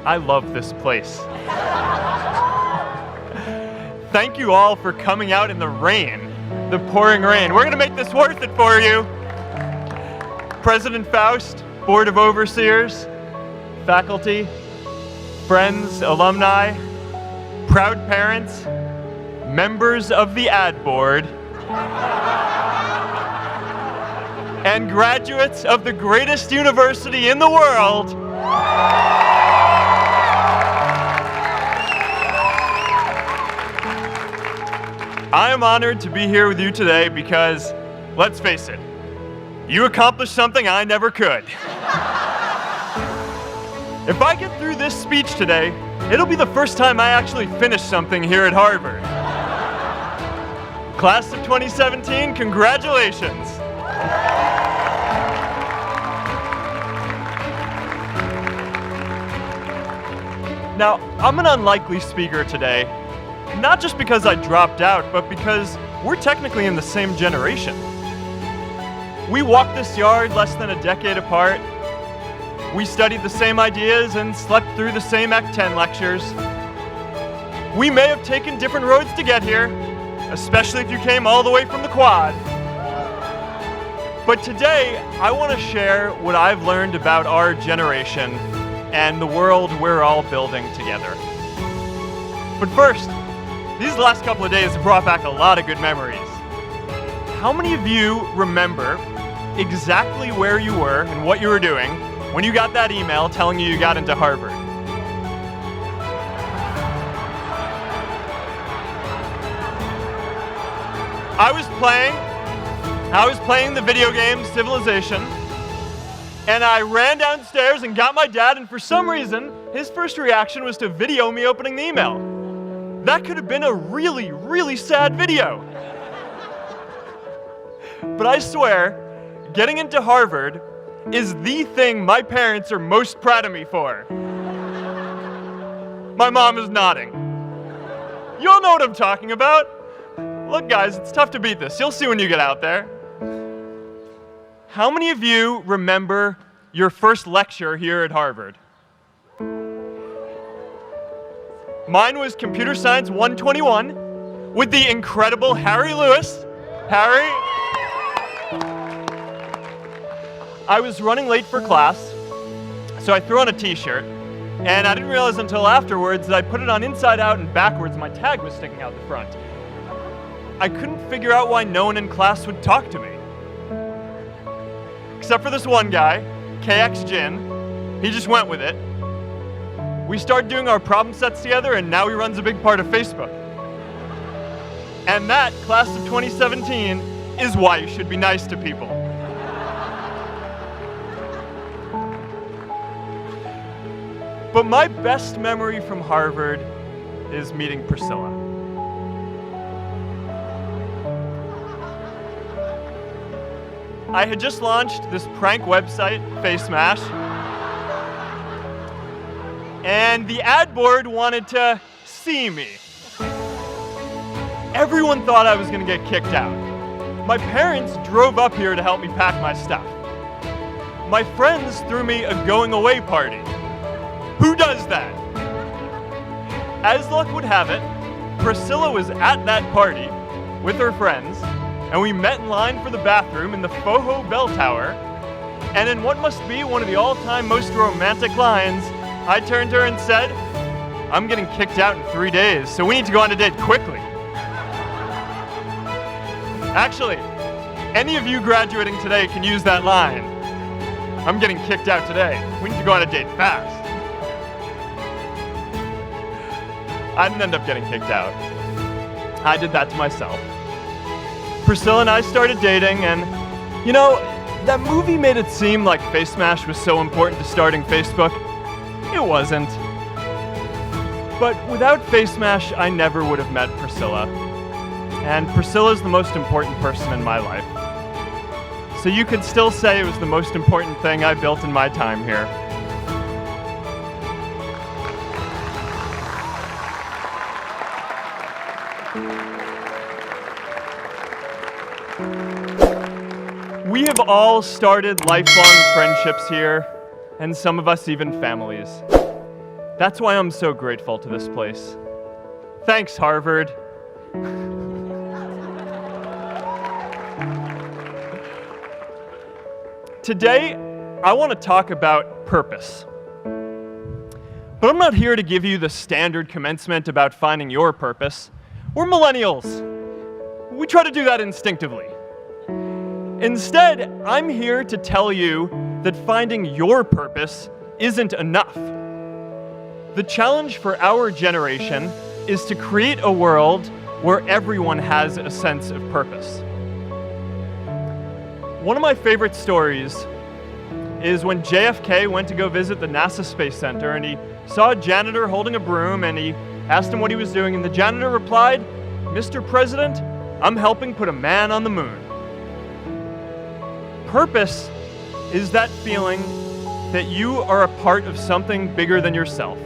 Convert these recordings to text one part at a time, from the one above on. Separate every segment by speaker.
Speaker 1: I love this place. Thank you all for coming out in the rain, the pouring rain. We're gonna make this worth it for you. President Faust, Board of Overseers, faculty, friends, alumni, proud parents, members of the ad board, and graduates of the greatest university in the world. I am honored to be here with you today because, let's face it, you accomplished something I never could. If I get through this speech today, it'll be the first time I actually finish something here at Harvard. Class of 2017, congratulations. Now, I'm an unlikely speaker today, not just because I dropped out, but because we're technically in the same generation. We walked this yard less than a decade apart. We studied the same ideas and slept through the same Act 10 lectures. We may have taken different roads to get here, especially if you came all the way from the quad. But today, I want to share what I've learned about our generation and the world we're all building together. But first, these last couple of days have brought back a lot of good memories. How many of you remember exactly where you were and what you were doing when you got that email telling you got into Harvard? I was playing the video game Civilization, and I ran downstairs and got my dad, and for some reason, his first reaction was to video me opening the email. That could have been a really, really sad video. But I swear, getting into Harvard is the thing my parents are most proud of me for. My mom is nodding. You all know what I'm talking about. Look, guys, it's tough to beat this. You'll see when you get out there. How many of you remember your first lecture here at Harvard? Mine was Computer Science 121 with the incredible Harry Lewis. Harry. I was running late for class, so I threw on a t-shirt, and I didn't realize until afterwards that I put it on inside out and backwards. My tag was sticking out the front. I couldn't figure out why no one in class would talk to me. Except for this one guy, KX Jin. He just went with it. We started doing our problem sets together, and now he runs a big part of Facebook. And that, class of 2017, is why you should be nice to people. But my best memory from Harvard is meeting Priscilla. I had just launched this prank website, Face Smash, and the ad board wanted to see me. Everyone thought I was going to get kicked out. My parents drove up here to help me pack my stuff. My friends threw me a going away party. Who does that? As luck would have it, Priscilla was at that party with her friends, and we met in line for the bathroom in the Foho Bell Tower, and in what must be one of the all-time most romantic lines, I turned to her and said, "I'm getting kicked out in 3 days, so we need to go on a date quickly." Actually, any of you graduating today can use that line. "I'm getting kicked out today. We need to go on a date fast." I didn't end up getting kicked out. I did that to myself. Priscilla and I started dating, and, you know, that movie made it seem like Face Smash was so important to starting Facebook. It wasn't. But without Face Smash, I never would have met Priscilla. And Priscilla's the most important person in my life. So you could still say it was the most important thing I built in my time here. We have all started lifelong friendships here, and some of us even families. That's why I'm so grateful to this place. Thanks, Harvard. Today, I want to talk about purpose. But I'm not here to give you the standard commencement about finding your purpose. We're millennials. We try to do that instinctively. Instead, I'm here to tell you that finding your purpose isn't enough. The challenge for our generation is to create a world where everyone has a sense of purpose. One of my favorite stories is when JFK went to go visit the NASA Space Center, and he saw a janitor holding a broom, and he asked him what he was doing, and the janitor replied, "Mr. President, I'm helping put a man on the moon." Purpose is that feeling that you are a part of something bigger than yourself,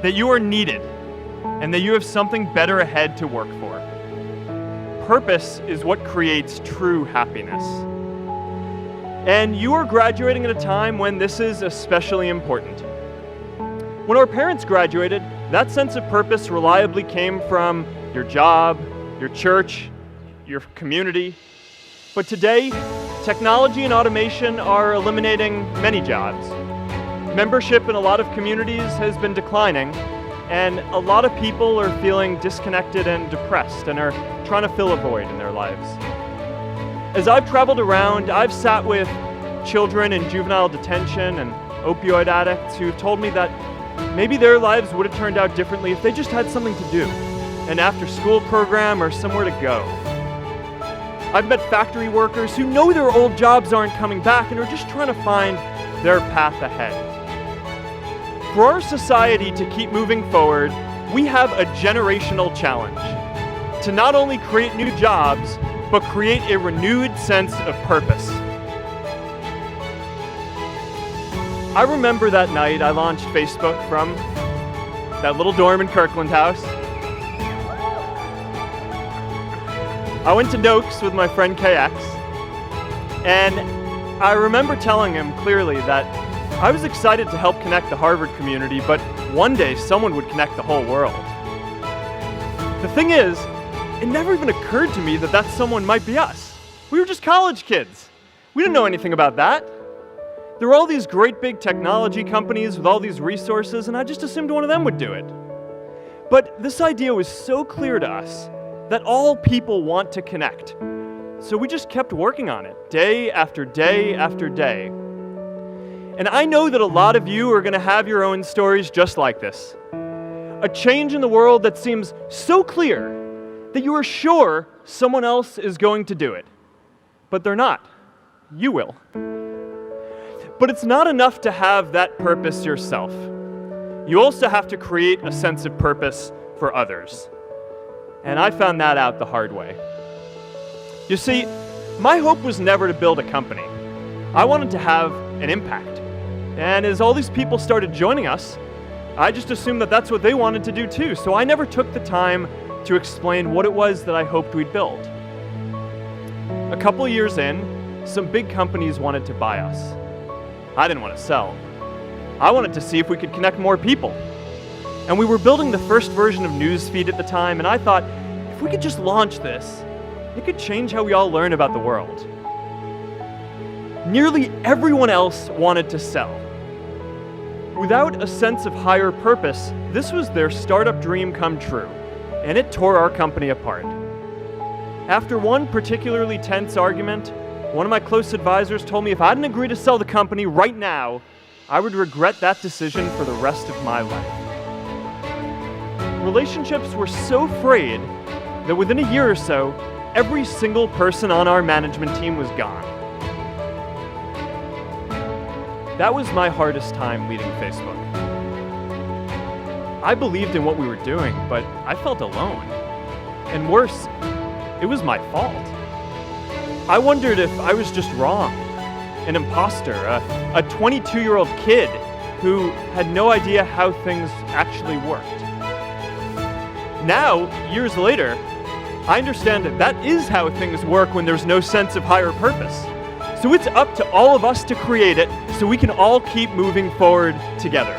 Speaker 1: that you are needed, and that you have something better ahead to work for. Purpose is what creates true happiness. And you are graduating at a time when this is especially important. When our parents graduated, that sense of purpose reliably came from your job, your church, your community. But today, technology and automation are eliminating many jobs. Membership in a lot of communities has been declining, and a lot of people are feeling disconnected and depressed and are trying to fill a void in their lives. As I've traveled around, I've sat with children in juvenile detention and opioid addicts who told me that maybe their lives would have turned out differently if they just had something to do, an after-school program or somewhere to go. I've met factory workers who know their old jobs aren't coming back and are just trying to find their path ahead. For our society to keep moving forward, we have a generational challenge to not only create new jobs, but create a renewed sense of purpose. I remember that night I launched Facebook from that little dorm in Kirkland House. I went to Noakes with my friend KX, and I remember telling him clearly that I was excited to help connect the Harvard community, but one day someone would connect the whole world. The thing is, it never even occurred to me that that someone might be us. We were just college kids. We didn't know anything about that. There were all these great big technology companies with all these resources, and I just assumed one of them would do it. But this idea was so clear to us that all people want to connect. So we just kept working on it, day after day after day. And I know that a lot of you are going to have your own stories just like this. A change in the world that seems so clear that you are sure someone else is going to do it. But they're not. You will. But it's not enough to have that purpose yourself. You also have to create a sense of purpose for others. And I found that out the hard way. You see, my hope was never to build a company. I wanted to have an impact. And as all these people started joining us, I just assumed that that's what they wanted to do too. So I never took the time to explain what it was that I hoped we'd build. A couple of years in, some big companies wanted to buy us. I didn't want to sell. I wanted to see if we could connect more people. And we were building the first version of Newsfeed at the time, and I thought, if we could just launch this, it could change how we all learn about the world. Nearly everyone else wanted to sell. Without a sense of higher purpose, this was their startup dream come true, and it tore our company apart. After one particularly tense argument, one of my close advisors told me if I didn't agree to sell the company right now, I would regret that decision for the rest of my life. Relationships were so frayed that within a year or so, every single person on our management team was gone. That was my hardest time leading Facebook. I believed in what we were doing, but I felt alone. And worse, it was my fault. I wondered if I was just wrong, an imposter, a 22-year-old kid who had no idea how things actually worked. Now, years later, I understand that that is how things work when there's no sense of higher purpose. So it's up to all of us to create it so we can all keep moving forward together.